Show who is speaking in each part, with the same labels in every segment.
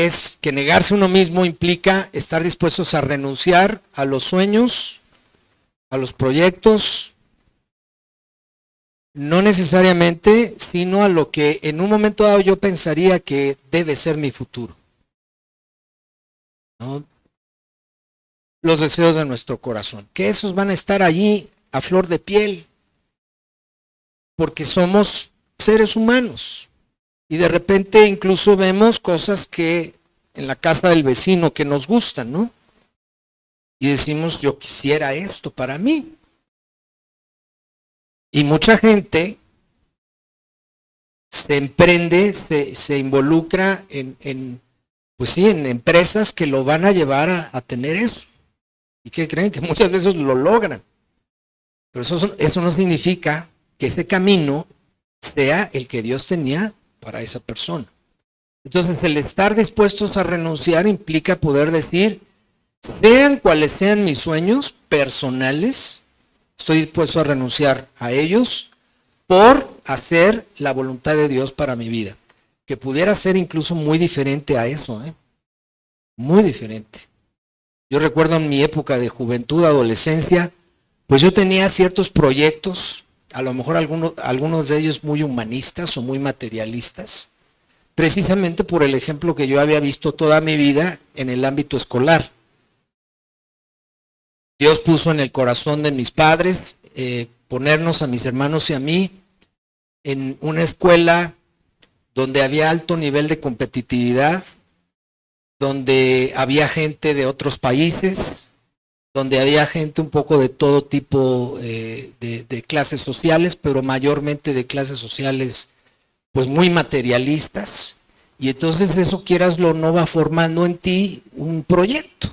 Speaker 1: es que negarse a uno mismo implica estar dispuestos a renunciar a los sueños, a los proyectos, no necesariamente, sino a lo que en un momento dado yo pensaría que debe ser mi futuro, ¿no? Los deseos de nuestro corazón, que esos van a estar allí a flor de piel, porque somos seres humanos y de repente incluso vemos cosas que en la casa del vecino que nos gustan, ¿no? Y decimos, yo quisiera esto para mí. Y mucha gente se emprende, se involucra pues sí, en empresas que lo van a llevar a tener eso. ¿Y qué creen? Que muchas veces lo logran. Pero eso no significa que ese camino sea el que Dios tenía para esa persona. Entonces, el estar dispuestos a renunciar implica poder decir, sean cuales sean mis sueños personales, estoy dispuesto a renunciar a ellos por hacer la voluntad de Dios para mi vida, que pudiera ser incluso muy diferente a eso, muy diferente. Yo recuerdo en mi época de juventud, adolescencia, pues yo tenía ciertos proyectos, a lo mejor algunos de ellos muy humanistas o muy materialistas, precisamente por el ejemplo que yo había visto toda mi vida en el ámbito escolar. Dios puso en el corazón de mis padres ponernos a mis hermanos y a mí en una escuela donde había alto nivel de competitividad, donde había gente de otros países, donde había gente un poco de todo tipo de clases sociales, pero mayormente de clases sociales pues muy materialistas, y entonces eso, quieraslo, no va formando en ti un proyecto,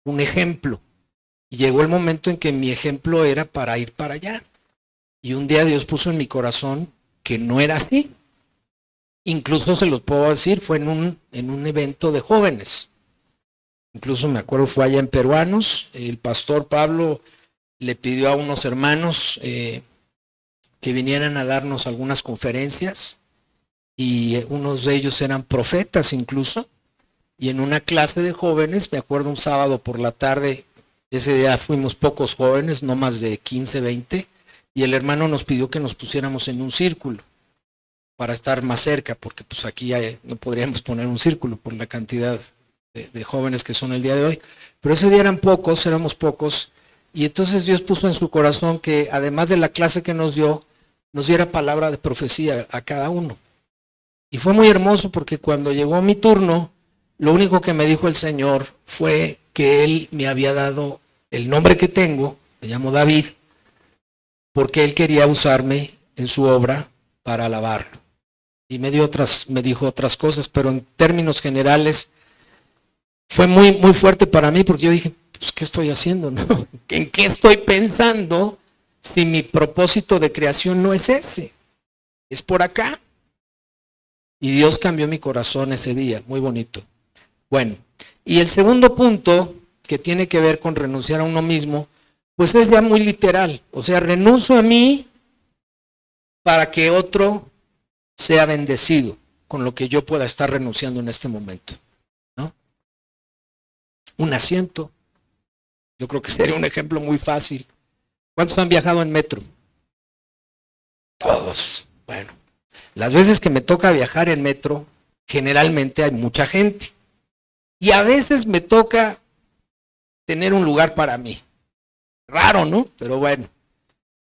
Speaker 1: un ejemplo. Y llegó el momento en que mi ejemplo era para ir para allá. Y un día Dios puso en mi corazón que no era así. Incluso se los puedo decir, fue en un evento de jóvenes. Incluso me acuerdo, fue allá en Peruanos. El pastor Pablo le pidió a unos hermanos que vinieran a darnos algunas conferencias. Y unos de ellos eran profetas incluso. Y en una clase de jóvenes, me acuerdo un sábado por la tarde, ese día fuimos pocos jóvenes, no más de 15, 20, y el hermano nos pidió que nos pusiéramos en un círculo para estar más cerca, porque pues aquí no podríamos poner un círculo por la cantidad de jóvenes que son el día de hoy. Pero ese día éramos pocos, y entonces Dios puso en su corazón que además de la clase que nos dio, nos diera palabra de profecía a cada uno. Y fue muy hermoso porque cuando llegó mi turno, lo único que me dijo el Señor fue que Él me había dado el nombre que tengo, me llamo David, porque Él quería usarme en su obra para alabarlo. Y me dijo otras cosas, pero en términos generales fue muy, muy fuerte para mí, porque yo dije, pues, ¿qué estoy haciendo, no? ¿En qué estoy pensando si mi propósito de creación no es ese? Es por acá. Y Dios cambió mi corazón ese día, muy bonito. Bueno, y el segundo punto, que tiene que ver con renunciar a uno mismo, pues es ya muy literal. O sea, renuncio a mí para que otro sea bendecido con lo que yo pueda estar renunciando en este momento, ¿no? Un asiento, yo creo que sería un ejemplo muy fácil. ¿Cuántos han viajado en metro? Todos. Bueno, las veces que me toca viajar en metro, generalmente hay mucha gente. Y a veces me toca tener un lugar para mí. Raro, ¿no? Pero bueno.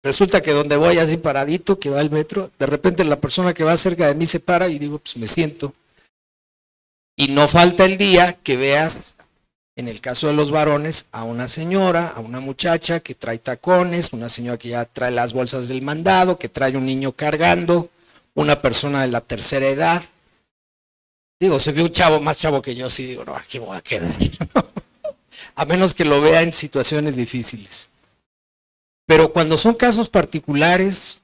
Speaker 1: Resulta que donde voy así paradito, que va el metro, de repente la persona que va cerca de mí se para y digo, pues me siento. Y no falta el día que veas, en el caso de los varones, a una señora, a una muchacha que trae tacones, una señora que ya trae las bolsas del mandado, que trae un niño cargando, una persona de la tercera edad. Digo, se ve un chavo más chavo que yo, sí digo, no, aquí me voy a quedar. A menos que lo vea en situaciones difíciles. Pero cuando son casos particulares,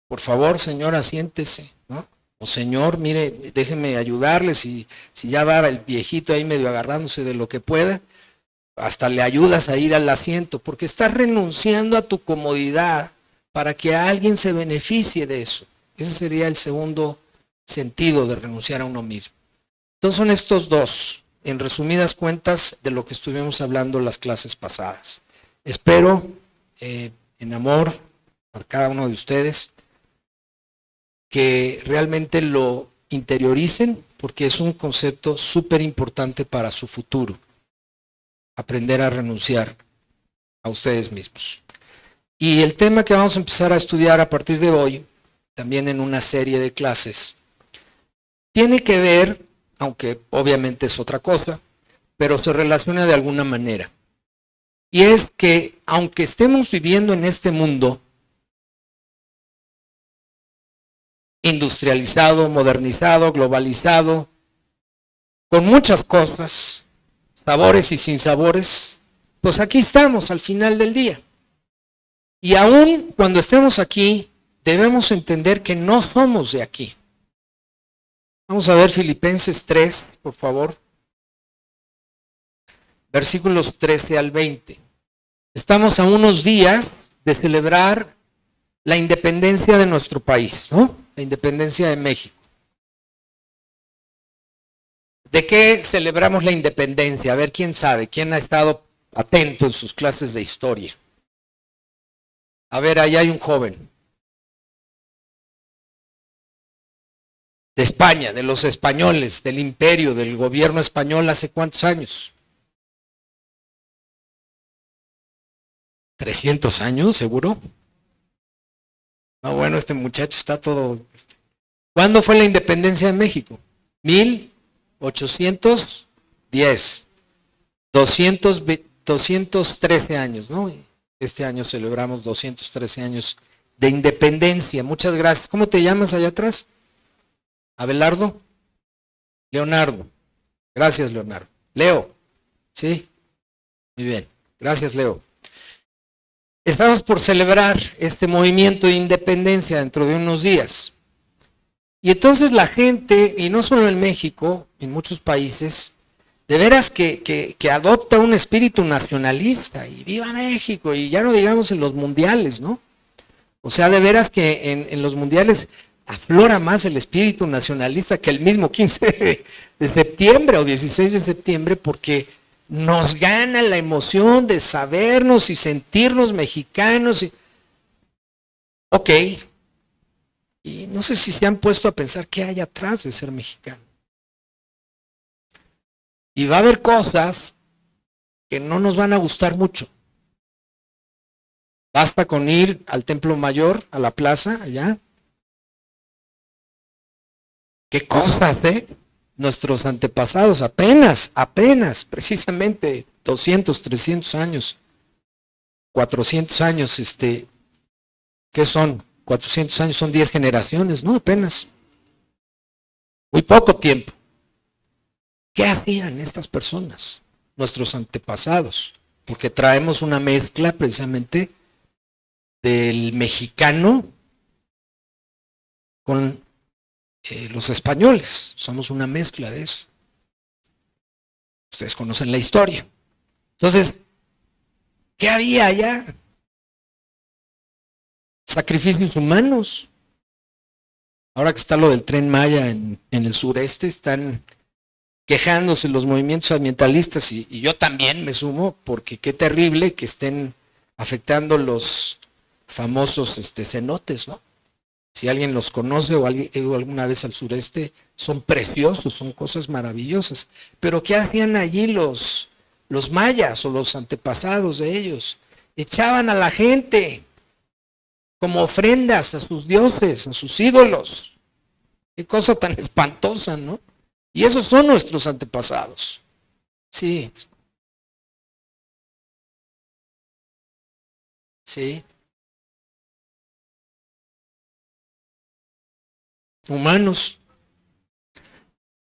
Speaker 1: por favor, señora, siéntese, ¿no? O señor, mire, déjeme ayudarle, si ya va el viejito ahí medio agarrándose de lo que pueda, hasta le ayudas a ir al asiento, porque estás renunciando a tu comodidad para que alguien se beneficie de eso. Ese sería el segundo sentido de renunciar a uno mismo. Entonces son estos dos, en resumidas cuentas, de lo que estuvimos hablando las clases pasadas. Espero, en amor, para cada uno de ustedes, que realmente lo interioricen, porque es un concepto súper importante para su futuro. Aprender a renunciar a ustedes mismos. Y el tema que vamos a empezar a estudiar a partir de hoy, también en una serie de clases, tiene que ver, aunque obviamente es otra cosa, pero se relaciona de alguna manera. Y es que, aunque estemos viviendo en este mundo industrializado, modernizado, globalizado, con muchas cosas, sabores y sinsabores, pues aquí estamos al final del día. Y aún cuando estemos aquí, debemos entender que no somos de aquí. Vamos a ver Filipenses 3, por favor. Versículos 13 al 20. Estamos a unos días de celebrar la independencia de nuestro país, ¿no? La independencia de México. ¿De qué celebramos la independencia? A ver, ¿quién sabe? ¿Quién ha estado atento en sus clases de historia? A ver, ahí hay un joven. De España, de los españoles, del imperio, del gobierno español, ¿hace cuántos años? 300 años, seguro. No, bueno, este muchacho está todo... ¿Cuándo fue la independencia de México? 1810. 213 años, ¿no? Este año celebramos 213 años de independencia. Muchas gracias. ¿Cómo te llamas allá atrás? ¿Abelardo? Leonardo. Gracias, Leonardo. Leo. ¿Sí? Muy bien. Gracias, Leo. Estamos por celebrar este movimiento de independencia dentro de unos días. Y entonces la gente, y no solo en México, en muchos países, de veras que adopta un espíritu nacionalista, y viva México, y ya no digamos en los mundiales, ¿no? O sea, de veras que en los mundiales aflora más el espíritu nacionalista que el mismo 15 de septiembre o 16 de septiembre, porque nos gana la emoción de sabernos y sentirnos mexicanos. Ok, y no sé si se han puesto a pensar qué hay atrás de ser mexicano. Y va a haber cosas que no nos van a gustar mucho. Basta con ir al Templo Mayor, a la plaza, allá. ¿Qué cosas, nuestros antepasados, apenas, precisamente 200, 300 años, 400 años, ¿qué son? 400 años son 10 generaciones, ¿no? Apenas. Muy poco tiempo. ¿Qué hacían estas personas, nuestros antepasados? Porque traemos una mezcla precisamente del mexicano con los españoles. Somos una mezcla de eso. Ustedes conocen la historia. Entonces, ¿qué había allá? Sacrificios humanos. Ahora que está lo del Tren Maya en el sureste, están quejándose los movimientos ambientalistas y yo también me sumo, porque qué terrible que estén afectando los famosos cenotes, ¿no? Si alguien los conoce o alguien ido alguna vez al sureste, son preciosos, son cosas maravillosas. Pero ¿qué hacían allí los mayas o los antepasados de ellos? Echaban a la gente como ofrendas a sus dioses, a sus ídolos. Qué cosa tan espantosa, ¿no? Y esos son nuestros antepasados. Sí. Sí. Humanos.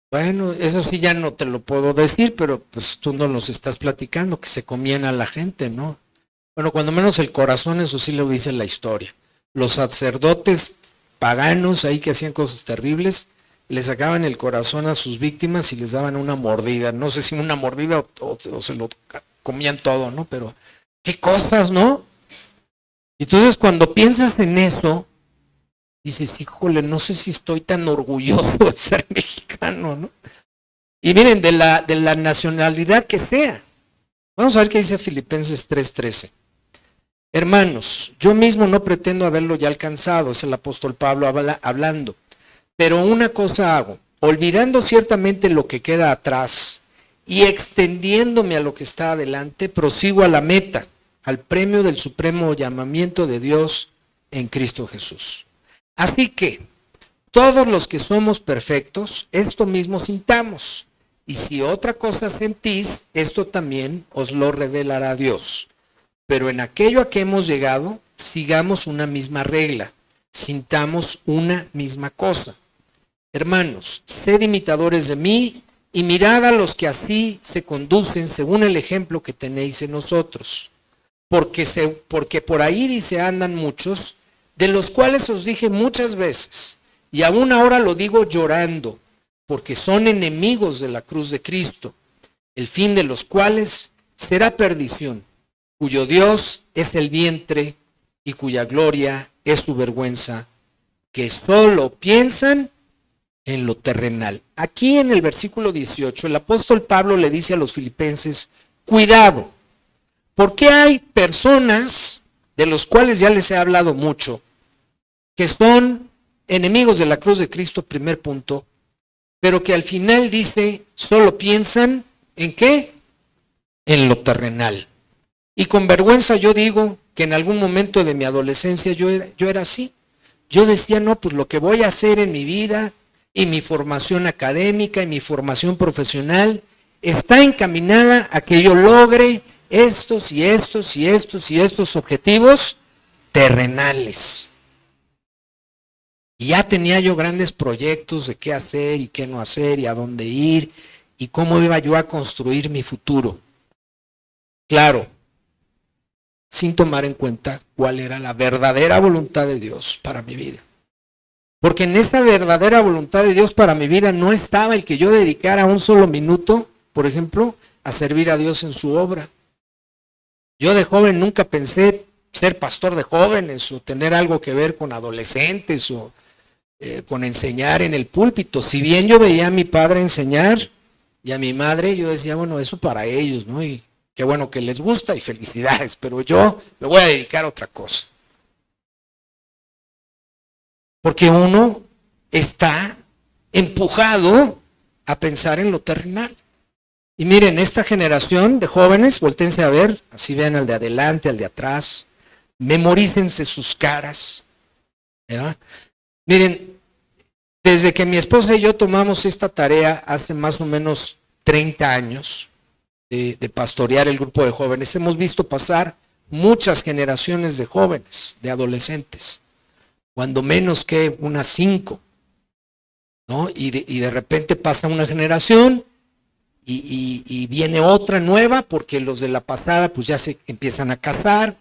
Speaker 1: Bueno, eso sí ya no te lo puedo decir, pero pues tú no los estás platicando, que se comían a la gente, ¿no? Bueno, cuando menos el corazón, eso sí lo dice la historia. Los sacerdotes paganos ahí que hacían cosas terribles, le sacaban el corazón a sus víctimas y les daban una mordida. No sé si una mordida o se lo comían todo, ¿no? Pero qué cosas, ¿no? Entonces cuando piensas en eso, dices, híjole, no sé si estoy tan orgulloso de ser mexicano, ¿no? Y miren, de la nacionalidad que sea. Vamos a ver qué dice Filipenses 3:13. Hermanos, yo mismo no pretendo haberlo ya alcanzado, es el apóstol Pablo hablando, pero una cosa hago, olvidando ciertamente lo que queda atrás y extendiéndome a lo que está adelante, prosigo a la meta, al premio del supremo llamamiento de Dios en Cristo Jesús. Así que, todos los que somos perfectos, esto mismo sintamos, y si otra cosa sentís, esto también os lo revelará Dios. Pero en aquello a que hemos llegado, sigamos una misma regla, sintamos una misma cosa. Hermanos, sed imitadores de mí y mirad a los que así se conducen según el ejemplo que tenéis en nosotros. Porque por ahí dice andan muchos, de los cuales os dije muchas veces, y aún ahora lo digo llorando, porque son enemigos de la cruz de Cristo, el fin de los cuales será perdición, cuyo Dios es el vientre y cuya gloria es su vergüenza, que solo piensan en lo terrenal. Aquí en el versículo 18, el apóstol Pablo le dice a los filipenses, cuidado, porque hay personas de los cuales ya les he hablado mucho, que son enemigos de la cruz de Cristo, primer punto, pero que al final dice, solo piensan ¿en qué? En lo terrenal. Y con vergüenza yo digo que en algún momento de mi adolescencia yo era así. Yo decía, no, pues lo que voy a hacer en mi vida y mi formación académica y mi formación profesional está encaminada a que yo logre estos y estos y estos y estos objetivos terrenales. Y ya tenía yo grandes proyectos de qué hacer y qué no hacer y a dónde ir y cómo iba yo a construir mi futuro. Claro, sin tomar en cuenta cuál era la verdadera voluntad de Dios para mi vida. Porque en esa verdadera voluntad de Dios para mi vida no estaba el que yo dedicara un solo minuto, por ejemplo, a servir a Dios en su obra. Yo de joven nunca pensé ser pastor de jóvenes o tener algo que ver con adolescentes o con enseñar en el púlpito. Si bien yo veía a mi padre enseñar y a mi madre, yo decía, bueno, eso para ellos, ¿no? Y qué bueno que les gusta y felicidades, pero yo me voy a dedicar a otra cosa. Porque uno está empujado a pensar en lo terrenal. Y miren, esta generación de jóvenes, voltéense a ver, así vean al de adelante, al de atrás, memorícense sus caras, ¿verdad? Miren, desde que mi esposa y yo tomamos esta tarea hace más o menos 30 años de pastorear el grupo de jóvenes, hemos visto pasar muchas generaciones de jóvenes, de adolescentes, cuando menos que unas 5, ¿no? Y de repente pasa una generación y viene otra nueva porque los de la pasada pues ya se empiezan a casar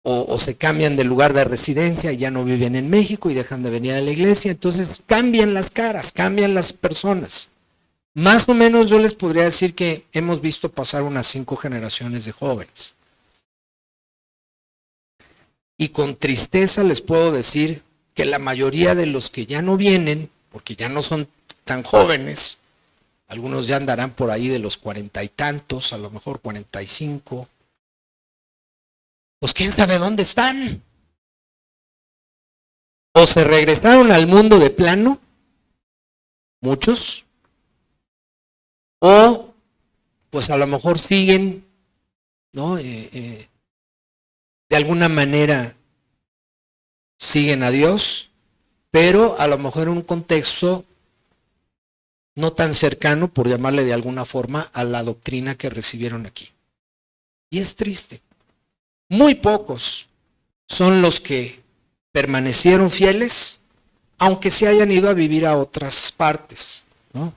Speaker 1: o se cambian de lugar de residencia y ya no viven en México y dejan de venir a la iglesia. Entonces cambian las caras, cambian las personas. Más o menos yo les podría decir que hemos visto pasar unas 5 generaciones de jóvenes. Y con tristeza les puedo decir que la mayoría de los que ya no vienen, porque ya no son tan jóvenes, algunos ya andarán por ahí de los 40 y tantos, a lo mejor 45, pues quién sabe dónde están. O se regresaron al mundo de plano, muchos, o pues a lo mejor siguen, ¿no? De alguna manera siguen a Dios, pero a lo mejor en un contexto no tan cercano, por llamarle de alguna forma, a la doctrina que recibieron aquí. Y es triste. Muy pocos son los que permanecieron fieles, aunque se hayan ido a vivir a otras partes, ¿no?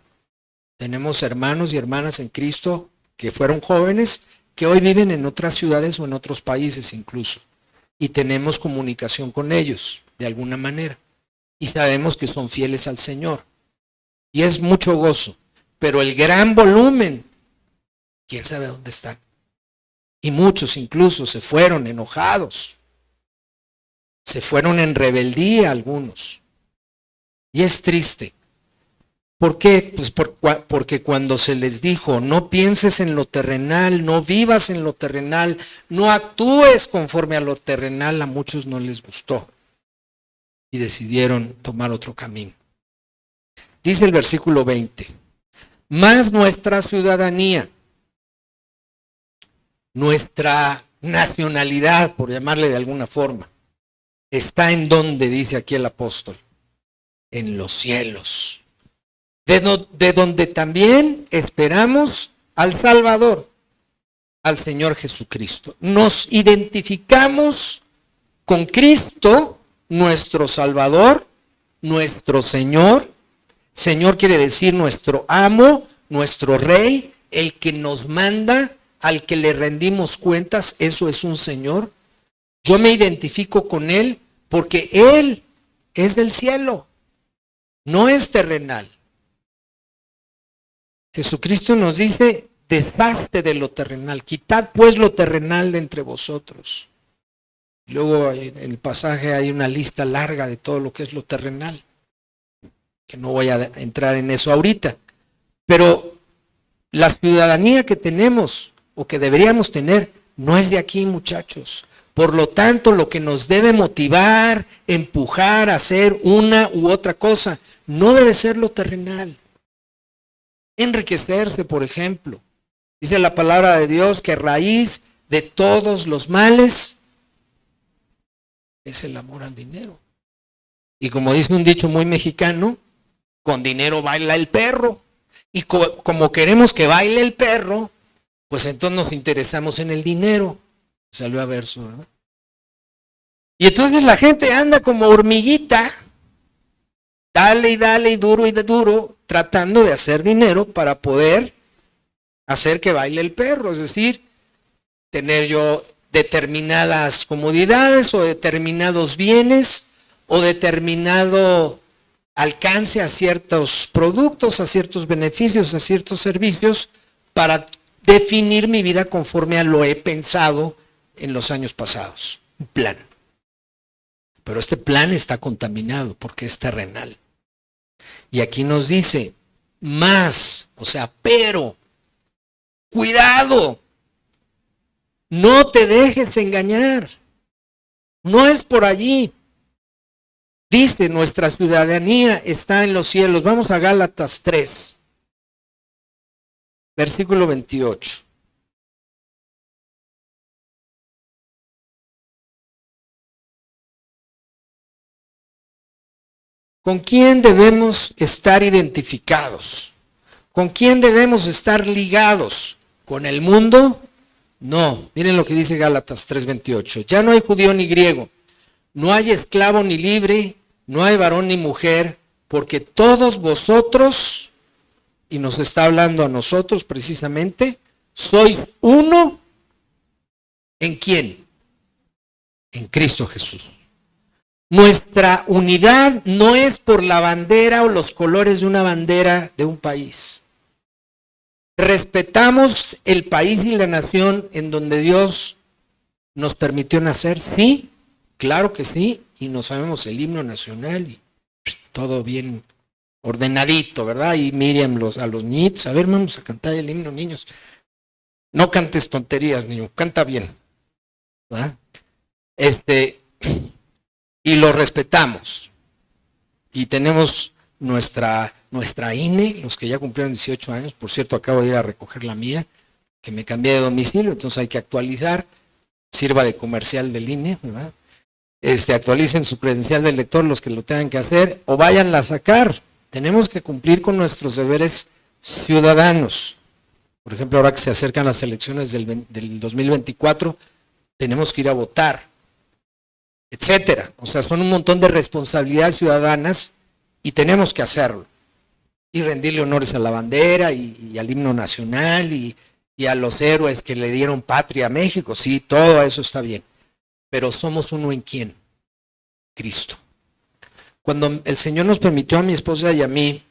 Speaker 1: Tenemos hermanos y hermanas en Cristo que fueron jóvenes, que hoy viven en otras ciudades o en otros países incluso, y tenemos comunicación con ellos, de alguna manera, y sabemos que son fieles al Señor, y es mucho gozo, pero el gran volumen, quién sabe dónde están. Y muchos incluso se fueron enojados, se fueron en rebeldía algunos. Y es triste, ¿Por qué? Pues porque cuando se les dijo, no pienses en lo terrenal, no vivas en lo terrenal, no actúes conforme a lo terrenal, a muchos no les gustó y decidieron tomar otro camino. Dice el versículo 20, mas nuestra ciudadanía, nuestra nacionalidad, por llamarle de alguna forma, está en donde, dice aquí el apóstol, en los cielos, de donde también esperamos al Salvador, al Señor Jesucristo. Nos identificamos con Cristo, nuestro Salvador, nuestro Señor. Señor quiere decir nuestro amo, nuestro rey, el que nos manda, al que le rendimos cuentas, eso es un Señor. Yo me identifico con Él porque Él es del cielo, no es terrenal. Jesucristo nos dice, deshazte de lo terrenal, quitad pues lo terrenal de entre vosotros. Luego en el pasaje hay una lista larga de todo lo que es lo terrenal, que no voy a entrar en eso ahorita. Pero la ciudadanía que tenemos o que deberíamos tener no es de aquí, muchachos. Por lo tanto, lo que nos debe motivar, empujar a hacer una u otra cosa, no debe ser lo terrenal. Enriquecerse, por ejemplo. Dice la palabra de Dios que raíz de todos los males es el amor al dinero. Y como dice un dicho muy mexicano, con dinero baila el perro. Y como queremos que baile el perro, pues entonces nos interesamos en el dinero. Salió a verso, ¿verdad? Y entonces la gente anda como hormiguita, dale y duro, tratando de hacer dinero para poder hacer que baile el perro. Es decir, tener yo determinadas comodidades o determinados bienes o determinado alcance a ciertos productos, a ciertos beneficios, a ciertos servicios para definir mi vida conforme a lo he pensado en los años pasados. Un plan. Pero este plan está contaminado porque es terrenal. Y aquí nos dice, más, o sea, pero, cuidado, no te dejes engañar. No es por allí. Dice, nuestra ciudadanía está en los cielos. Vamos a Gálatas 3, versículo 28. ¿Con quién debemos estar identificados? ¿Con quién debemos estar ligados? ¿Con el mundo? No. Miren lo que dice Gálatas 3:28. Ya no hay judío ni griego, no hay esclavo ni libre, no hay varón ni mujer, porque todos vosotros, y nos está hablando a nosotros precisamente, sois uno. ¿En quién? En Cristo Jesús. Nuestra unidad no es por la bandera o los colores de una bandera de un país. Respetamos el país y la nación en donde Dios nos permitió nacer, sí, claro que sí, y nos sabemos el himno nacional y todo bien ordenadito, ¿verdad? Y Miriam a los niños, a ver, vamos a cantar el himno, niños. No cantes tonterías, niño, canta bien, ¿verdad? Y lo respetamos. Y tenemos nuestra INE, los que ya cumplieron 18 años, por cierto, acabo de ir a recoger la mía, que me cambié de domicilio, entonces hay que actualizar, sirva de comercial del INE, ¿verdad? Actualicen su credencial de lector los que lo tengan que hacer, o váyanla a sacar. Tenemos que cumplir con nuestros deberes ciudadanos. Por ejemplo, ahora que se acercan las elecciones del 2024, tenemos que ir a votar, etcétera. O sea, son un montón de responsabilidades ciudadanas y tenemos que hacerlo. Y rendirle honores a la bandera y al himno nacional y a los héroes que le dieron patria a México. Sí, todo eso está bien. Pero somos uno en quién? Cristo. Cuando el Señor nos permitió a mi esposa y a mí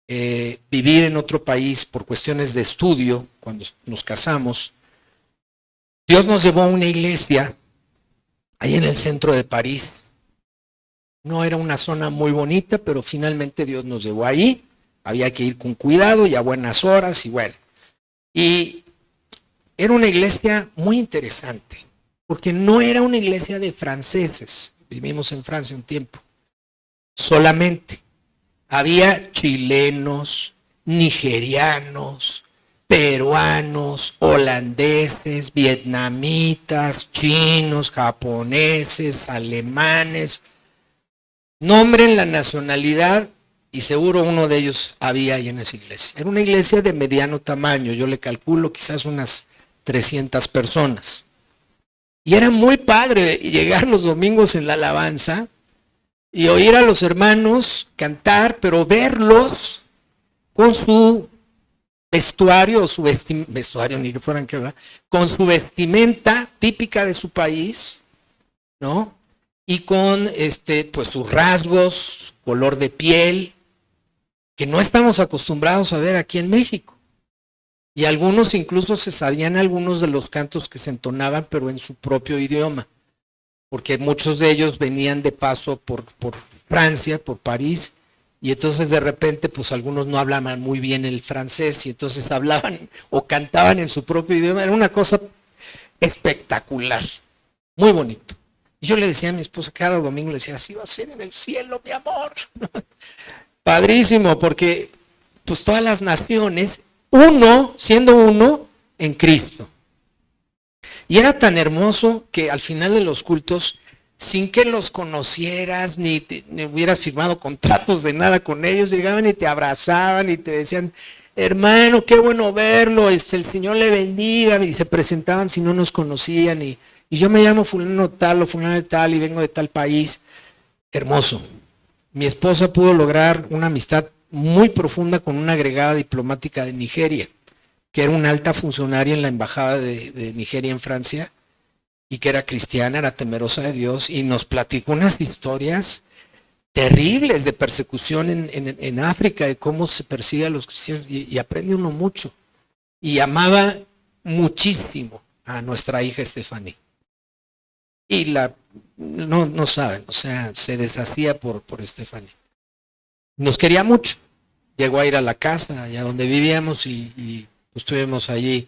Speaker 1: vivir en otro país por cuestiones de estudio, cuando nos casamos, Dios nos llevó a una iglesia ahí en el centro de París. No era una zona muy bonita, pero finalmente Dios nos llevó ahí. había que ir con cuidado y a buenas horas y bueno. Y era una iglesia muy interesante, porque no era una iglesia de franceses, vivimos en Francia un tiempo, solamente. Había chilenos, nigerianos, peruanos, holandeses, vietnamitas, chinos, japoneses, alemanes. Nombren la nacionalidad y seguro uno de ellos había ahí en esa iglesia. Era una iglesia de mediano tamaño, yo le calculo quizás unas 300 personas. Y era muy padre llegar los domingos en la alabanza y oír a los hermanos cantar, pero verlos con su vestuario, o su vestuario, ni que fueran que hablar, con su vestimenta típica de su país, ¿no? Y con pues sus rasgos, su color de piel, que no estamos acostumbrados a ver aquí en México. Y algunos incluso se sabían algunos de los cantos que se entonaban, pero en su propio idioma, porque muchos de ellos venían de paso por Francia, por París, y entonces de repente pues algunos no hablaban muy bien el francés y entonces hablaban o cantaban en su propio idioma. Era una cosa espectacular, muy bonito. Y yo le decía a mi esposa cada domingo, le decía, así va a ser en el cielo, mi amor. Padrísimo, porque pues todas las naciones, siendo uno en Cristo. Y era tan hermoso que al final de los cultos, sin que los conocieras, ni hubieras firmado contratos de nada con ellos, llegaban y te abrazaban y te decían, hermano, qué bueno verlo, el Señor le bendiga, y se presentaban si no nos conocían, y yo me llamo fulano tal o fulano de tal y vengo de tal país. Hermoso. Mi esposa pudo lograr una amistad muy profunda con una agregada diplomática de Nigeria, que era una alta funcionaria en la embajada de Nigeria en Francia, y que era cristiana, era temerosa de Dios, y nos platicó unas historias terribles de persecución en África, de cómo se persigue a los cristianos, y aprende uno mucho. Y amaba muchísimo a nuestra hija Estefanía. Y no saben, o sea, se deshacía por Estefanía. Nos quería mucho. Llegó a ir a la casa, allá donde vivíamos, y estuvimos allí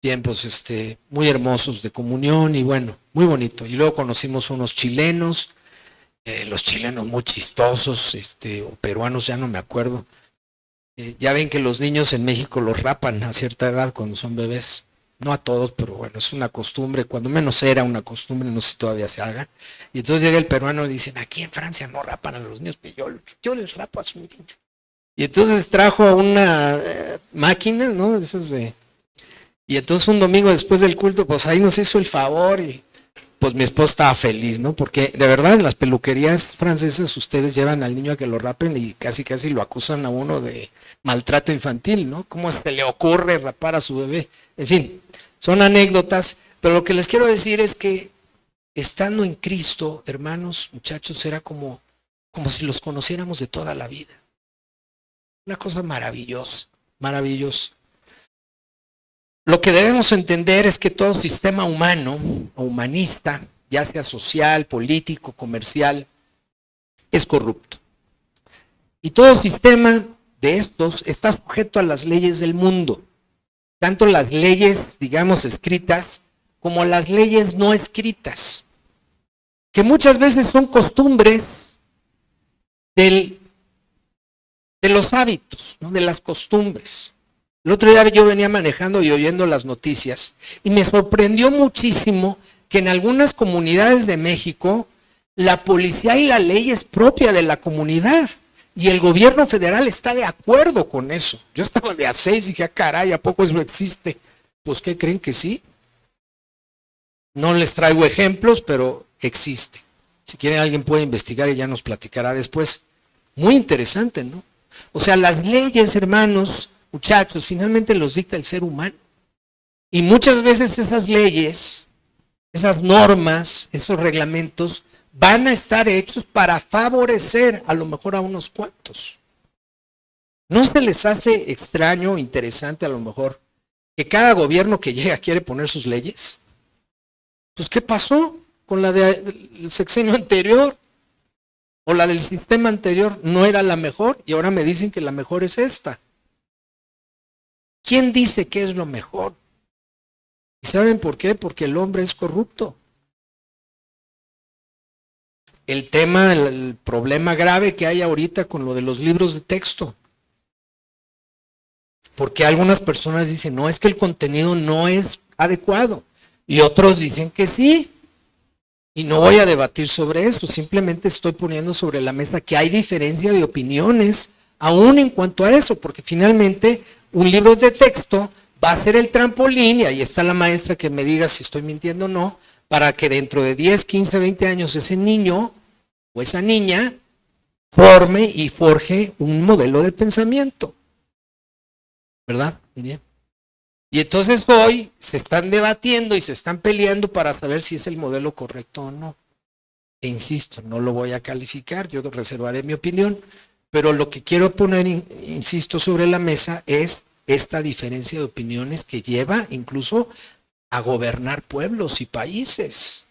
Speaker 1: tiempos muy hermosos de comunión y bueno, muy bonito. Y luego conocimos unos chilenos, los chilenos muy chistosos, o peruanos, ya no me acuerdo. Ya ven que los niños en México los rapan a cierta edad cuando son bebés. No a todos, pero bueno, es una costumbre, cuando menos era una costumbre, no sé si todavía se haga. Y entonces llega el peruano y dicen, aquí en Francia no rapan a los niños, pero yo les rapo a su niño. Y entonces trajo una máquina, ¿no? Y entonces un domingo después del culto, pues ahí nos hizo el favor y pues mi esposa estaba feliz, ¿no? Porque de verdad en las peluquerías francesas ustedes llevan al niño a que lo rapen y casi lo acusan a uno de maltrato infantil, ¿no? ¿Cómo se le ocurre rapar a su bebé? En fin, son anécdotas, pero lo que les quiero decir es que estando en Cristo, hermanos, muchachos, era como si los conociéramos de toda la vida. Una cosa maravillosa, maravillosa. Lo que debemos entender es que todo sistema humano o humanista, ya sea social, político, comercial, es corrupto. Y todo sistema de estos está sujeto a las leyes del mundo, tanto las leyes, digamos, escritas, como las leyes no escritas, que muchas veces son costumbres de los hábitos, ¿no? De las costumbres. El otro día yo venía manejando y oyendo las noticias y me sorprendió muchísimo que en algunas comunidades de México la policía y la ley es propia de la comunidad y el gobierno federal está de acuerdo con eso. Yo estaba de a 6 y dije, caray, ¿a poco eso existe? Pues, ¿qué creen que sí? No les traigo ejemplos, pero existe. Si quieren alguien puede investigar y ya nos platicará después. Muy interesante, ¿no? O sea, las leyes, hermanos, muchachos, finalmente los dicta el ser humano. Y muchas veces esas leyes, esas normas, esos reglamentos van a estar hechos para favorecer a lo mejor a unos cuantos. ¿No se les hace extraño, interesante a lo mejor, que cada gobierno que llega quiere poner sus leyes? Pues, ¿qué pasó con la del sexenio anterior? O la del sistema anterior no era la mejor y ahora me dicen que la mejor es esta. ¿Quién dice que es lo mejor? ¿Y saben por qué? Porque el hombre es corrupto. El tema, el problema grave que hay ahorita con lo de los libros de texto. Porque algunas personas dicen, no, es que el contenido no es adecuado. Y otros dicen que sí. Y no voy a debatir sobre esto, simplemente estoy poniendo sobre la mesa que hay diferencia de opiniones, aún en cuanto a eso, porque finalmente un libro de texto va a ser el trampolín, y ahí está la maestra que me diga si estoy mintiendo o no, para que dentro de 10, 15, 20 años ese niño o esa niña forme y forje un modelo de pensamiento. ¿Verdad? Bien. Y entonces hoy se están debatiendo y se están peleando para saber si es el modelo correcto o no. E insisto, no lo voy a calificar, yo reservaré mi opinión, pero lo que quiero poner, insisto, sobre la mesa es esta diferencia de opiniones que lleva incluso a gobernar pueblos y países.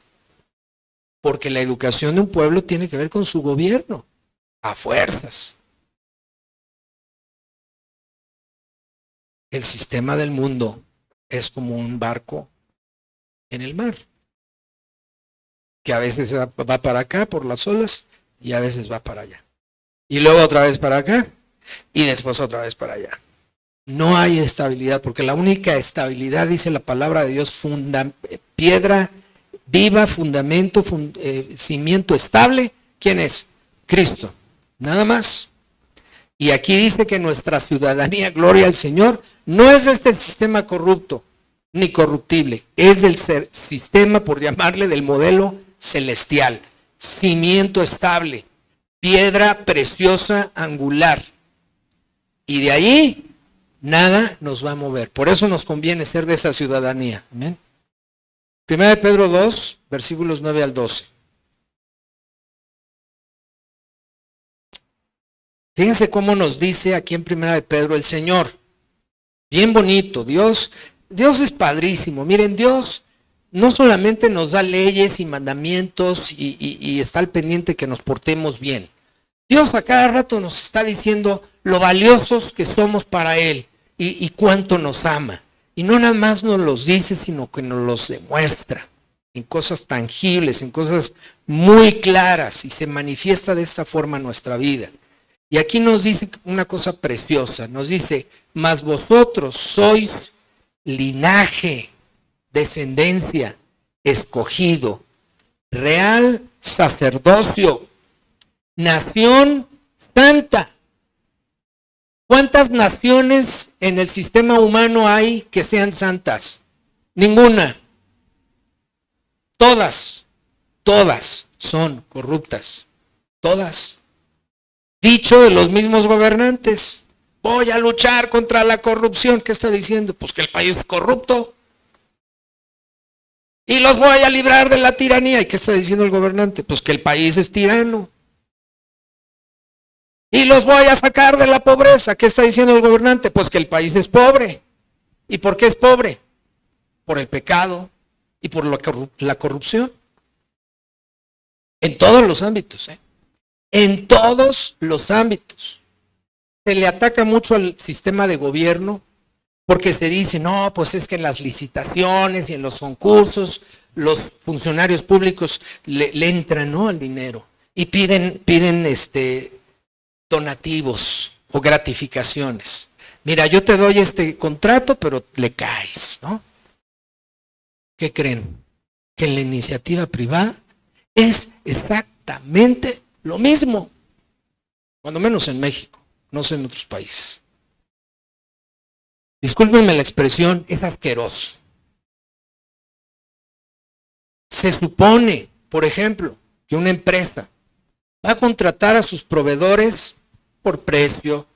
Speaker 1: Porque la educación de un pueblo tiene que ver con su gobierno, a fuerzas. El sistema del mundo es como un barco en el mar, que a veces va para acá por las olas y a veces va para allá. Y luego otra vez para acá y después otra vez para allá. No hay estabilidad, porque la única estabilidad, dice la palabra de Dios, piedra viva, fundamento, cimiento estable. ¿Quién es? Cristo. Nada más. Y aquí dice que nuestra ciudadanía, gloria al Señor, no es de este sistema corrupto ni corruptible, es del sistema, por llamarle, del modelo celestial, cimiento estable, piedra preciosa angular. Y de ahí nada nos va a mover. Por eso nos conviene ser de esa ciudadanía. Amén. 1 Pedro 2, versículos 9 al 12. Fíjense cómo nos dice aquí en 1 Pedro el Señor. Bien bonito, Dios es padrísimo. Miren, Dios no solamente nos da leyes y mandamientos y está al pendiente que nos portemos bien. Dios a cada rato nos está diciendo lo valiosos que somos para Él y cuánto nos ama. Y no nada más nos los dice, sino que nos los demuestra en cosas tangibles, en cosas muy claras, y se manifiesta de esta forma en nuestra vida. Y aquí nos dice una cosa preciosa, nos dice, mas vosotros sois linaje, descendencia, escogido, real sacerdocio, nación santa. ¿Cuántas naciones en el sistema humano hay que sean santas? Ninguna. Todas son corruptas. Todas. Dicho de los mismos gobernantes, voy a luchar contra la corrupción. ¿Qué está diciendo? Pues que el país es corrupto. Y los voy a librar de la tiranía. ¿Y qué está diciendo el gobernante? Pues que el país es tirano. Y los voy a sacar de la pobreza. ¿Qué está diciendo el gobernante? Pues que el país es pobre. ¿Y por qué es pobre? Por el pecado y por la corrupción. En todos los ámbitos, En todos los ámbitos. Se le ataca mucho al sistema de gobierno porque se dice, no, pues es que en las licitaciones y en los concursos los funcionarios públicos le entran, ¿no?, al dinero y piden donativos o gratificaciones. Mira, yo te doy este contrato, pero le caes, ¿no? ¿Qué creen? Que en la iniciativa privada es exactamente lo mismo, cuando menos en México, no sé en otros países. Discúlpenme la expresión, es asqueroso. Se supone, por ejemplo, que una empresa va a contratar a sus proveedores por precio,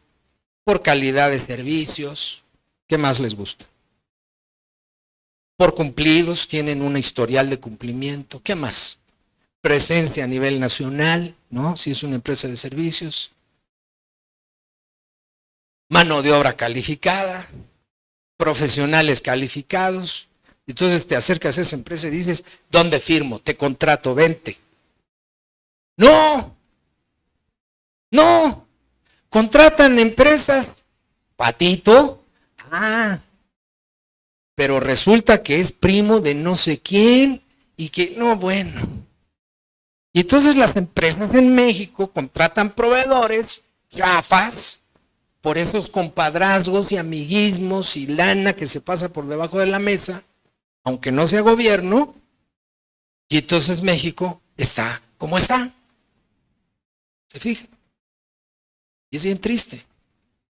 Speaker 1: por calidad de servicios. ¿Qué más les gusta? Por cumplidos, tienen un historial de cumplimiento. ¿Qué más? Presencia a nivel nacional, ¿no? Si es una empresa de servicios. Mano de obra calificada, profesionales calificados. Entonces te acercas a esa empresa y dices, ¿dónde firmo? Te contrato, vente. No, No, contratan empresas, Patito, pero resulta que es primo de no sé quién y que, no, bueno. Y entonces las empresas en México contratan proveedores, chafas, por esos compadrazgos y amiguismos y lana que se pasa por debajo de la mesa, aunque no sea gobierno, y entonces México está como está. ¿Se fijan? Y es bien triste,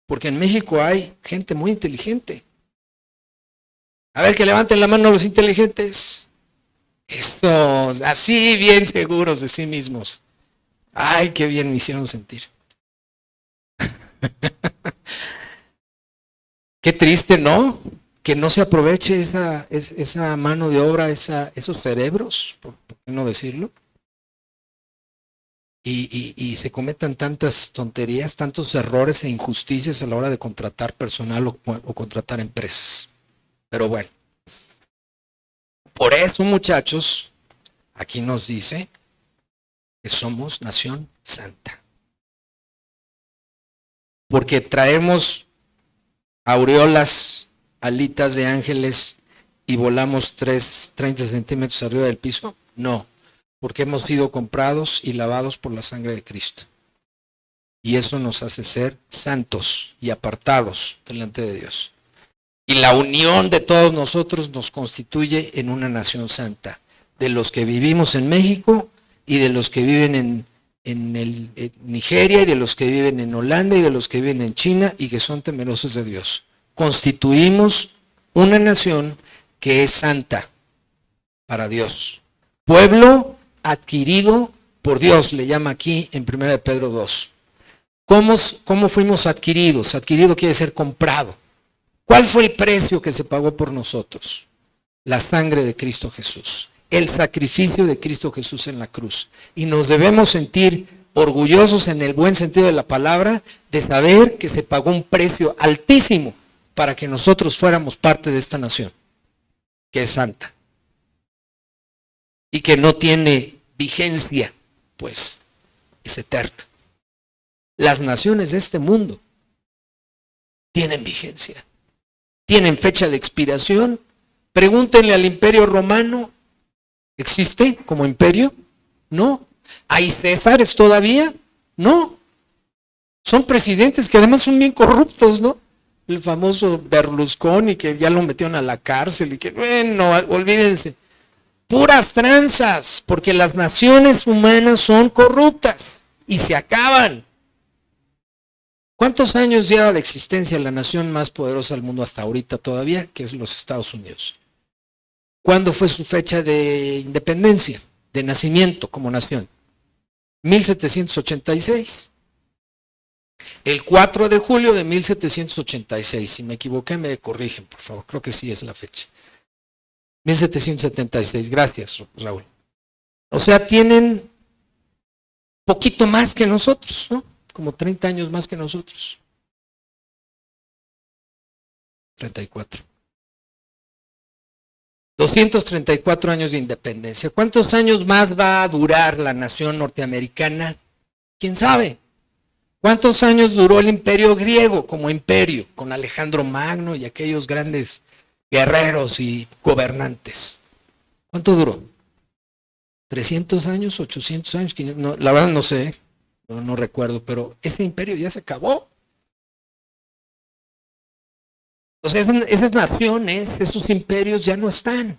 Speaker 1: porque en México hay gente muy inteligente. A ver, que levanten la mano los inteligentes. Estos, así bien seguros de sí mismos. Ay, qué bien me hicieron sentir. Qué triste, ¿no? Que no se aproveche esa mano de obra, esos cerebros, por qué no decirlo. Y se cometan tantas tonterías, tantos errores e injusticias a la hora de contratar personal o contratar empresas. Pero bueno, por eso, muchachos, aquí nos dice que somos nación santa. Porque traemos aureolas, alitas de ángeles y volamos 30 centímetros arriba del piso. No, porque hemos sido comprados y lavados por la sangre de Cristo. Y eso nos hace ser santos y apartados delante de Dios. Y la unión de todos nosotros nos constituye en una nación santa, de los que vivimos en México y de los que viven en Nigeria y de los que viven en Holanda y de los que viven en China y que son temerosos de Dios. Constituimos una nación que es santa para Dios. Pueblo adquirido por Dios, le llama aquí en 1 Pedro 2. ¿Cómo fuimos adquiridos? Adquirido quiere decir comprado. ¿Cuál fue el precio que se pagó por nosotros? La sangre de Cristo Jesús, el sacrificio de Cristo Jesús en la cruz. Y nos debemos sentir orgullosos en el buen sentido de la palabra de saber que se pagó un precio altísimo para que nosotros fuéramos parte de esta nación, que es santa y que no tiene vigencia, pues es eterna. Las naciones de este mundo tienen vigencia. ¿Tienen fecha de expiración? Pregúntenle al Imperio Romano. ¿Existe como imperio? No. ¿Hay césares todavía? No. Son presidentes que además son bien corruptos, ¿no? El famoso Berlusconi, que ya lo metieron a la cárcel y que, bueno, olvídense. Puras tranzas, porque las naciones humanas son corruptas y se acaban. ¿Cuántos años lleva de existencia la nación más poderosa del mundo hasta ahorita todavía, que es los Estados Unidos? ¿Cuándo fue su fecha de independencia, de nacimiento como nación? 1786. El 4 de julio de 1786. Si me equivoqué, me corrigen, por favor. Creo que sí es la fecha. 1776. Gracias, Raúl. O sea, tienen poquito más que nosotros, ¿no? Como 30 años más que nosotros. 34. 234 años de independencia. ¿Cuántos años más va a durar la nación norteamericana? ¿Quién sabe? ¿Cuántos años duró el imperio griego como imperio, con Alejandro Magno y aquellos grandes guerreros y gobernantes? ¿Cuánto duró? ¿300 años? ¿800 años? No, la verdad no sé. No recuerdo, pero ese imperio ya se acabó. O sea, esas naciones, esos imperios ya no están.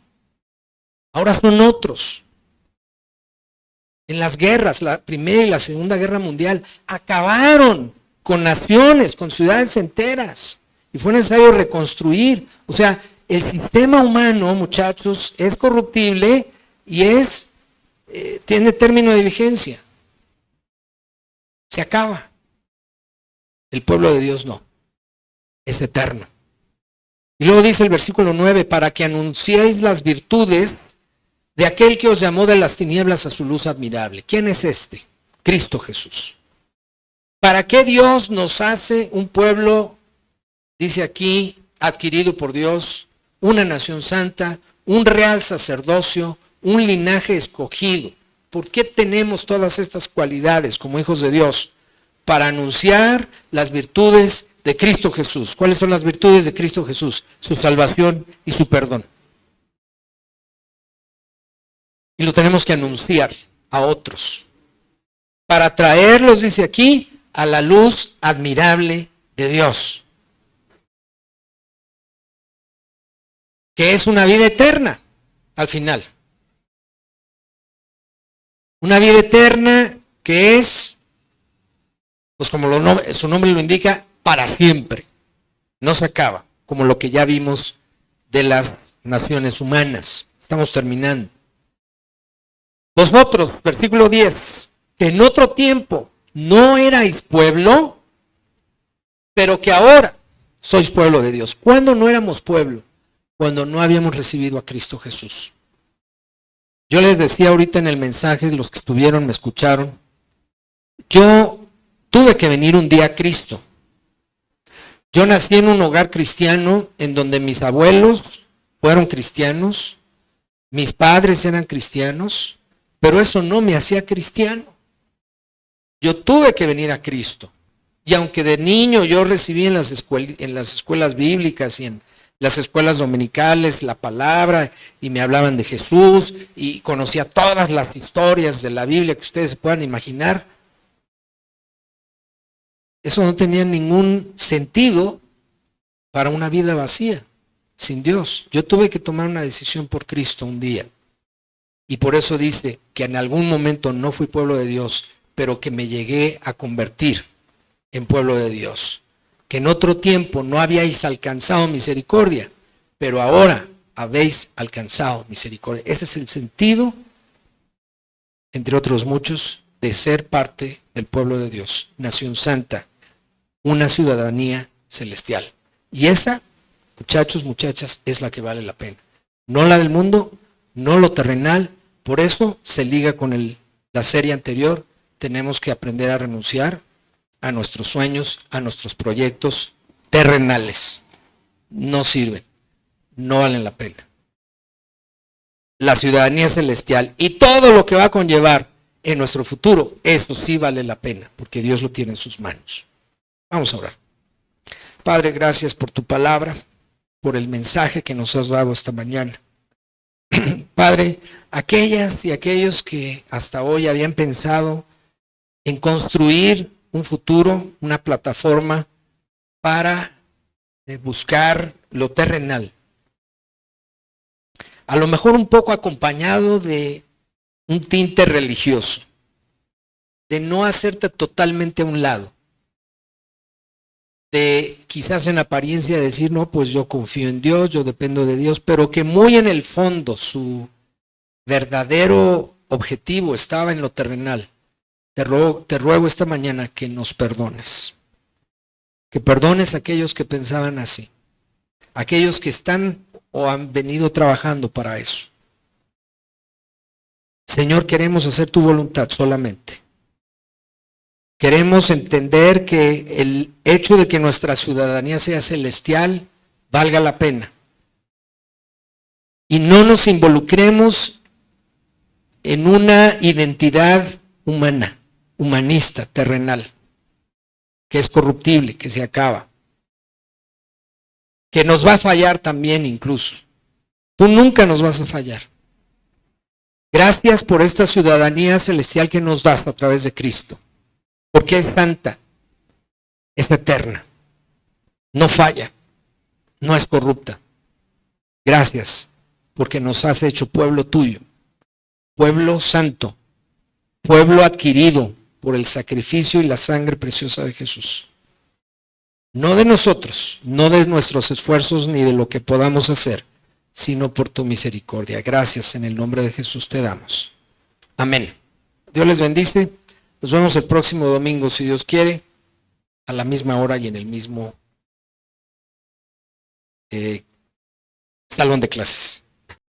Speaker 1: Ahora son otros. En las guerras, la Primera y la Segunda Guerra Mundial, acabaron con naciones, con ciudades enteras. Y fue necesario reconstruir. O sea, el sistema humano, muchachos, es corruptible y tiene término de vigencia. Se acaba. El pueblo de Dios no. Es eterno. Y luego dice el versículo 9, para que anunciéis las virtudes de aquel que os llamó de las tinieblas a su luz admirable. ¿Quién es este? Cristo Jesús. ¿Para qué Dios nos hace un pueblo, dice aquí, adquirido por Dios, una nación santa, un real sacerdocio, un linaje escogido? ¿Por qué tenemos todas estas cualidades como hijos de Dios? para anunciar las virtudes de Cristo Jesús. ¿Cuáles son las virtudes de Cristo Jesús? Su salvación y su perdón. Y lo tenemos que anunciar a otros, para traerlos, dice aquí, a la luz admirable de Dios, que es una vida eterna al final. Una vida eterna que es, pues como su nombre lo indica, para siempre. No se acaba, como lo que ya vimos de las naciones humanas. Estamos terminando. Vosotros, versículo 10, que en otro tiempo no erais pueblo, pero que ahora sois pueblo de Dios. ¿Cuándo no éramos pueblo? Cuando no habíamos recibido a Cristo Jesús. Yo les decía ahorita en el mensaje, los que estuvieron me escucharon, yo tuve que venir un día a Cristo. Yo nací en un hogar cristiano en donde mis abuelos fueron cristianos, mis padres eran cristianos, pero eso no me hacía cristiano. Yo tuve que venir a Cristo. Y aunque de niño yo recibí en las escuelas bíblicas y en las escuelas dominicales la palabra y me hablaban de Jesús y conocía todas las historias de la Biblia que ustedes se puedan imaginar, eso no tenía ningún sentido para una vida vacía, sin Dios. Yo tuve que tomar una decisión por Cristo un día. Y por eso dice que en algún momento no fui pueblo de Dios, pero que me llegué a convertir en pueblo de Dios. Que en otro tiempo no habíais alcanzado misericordia, pero ahora habéis alcanzado misericordia. Ese es el sentido, entre otros muchos, de ser parte del pueblo de Dios. Nación santa, una ciudadanía celestial. Y esa, muchachos, muchachas, es la que vale la pena. No la del mundo, no lo terrenal. Por eso se liga con la serie anterior. Tenemos que aprender a renunciar a nuestros sueños, a nuestros proyectos terrenales. No sirven, no valen la pena. La ciudadanía celestial y todo lo que va a conllevar en nuestro futuro, eso sí vale la pena, porque Dios lo tiene en sus manos. Vamos a orar. Padre, gracias por tu palabra, por el mensaje que nos has dado esta mañana. Padre, aquellas y aquellos que hasta hoy habían pensado en construir un futuro, una plataforma para buscar lo terrenal, a lo mejor un poco acompañado de un tinte religioso, de no hacerte totalmente a un lado, de quizás en apariencia decir, no, pues yo confío en Dios, yo dependo de Dios, pero que muy en el fondo su verdadero objetivo estaba en lo terrenal. Te ruego esta mañana que nos perdones, que perdones a aquellos que pensaban así, aquellos que están o han venido trabajando para eso. Señor, queremos hacer tu voluntad solamente. Queremos entender que el hecho de que nuestra ciudadanía sea celestial valga la pena. Y no nos involucremos en una identidad humana, humanista, terrenal, que es corruptible, que se acaba, que nos va a fallar también incluso. Tú nunca nos vas a fallar. Gracias por esta ciudadanía celestial que nos das a través de Cristo. Porque es santa, es eterna, no falla, no es corrupta. Gracias, porque nos has hecho pueblo tuyo, pueblo santo, pueblo adquirido por el sacrificio y la sangre preciosa de Jesús. No de nosotros, no de nuestros esfuerzos ni de lo que podamos hacer, sino por tu misericordia. Gracias, en el nombre de Jesús te damos. Amén. Dios les bendice. Nos vemos el próximo domingo, si Dios quiere, a la misma hora y en el mismo salón de clases.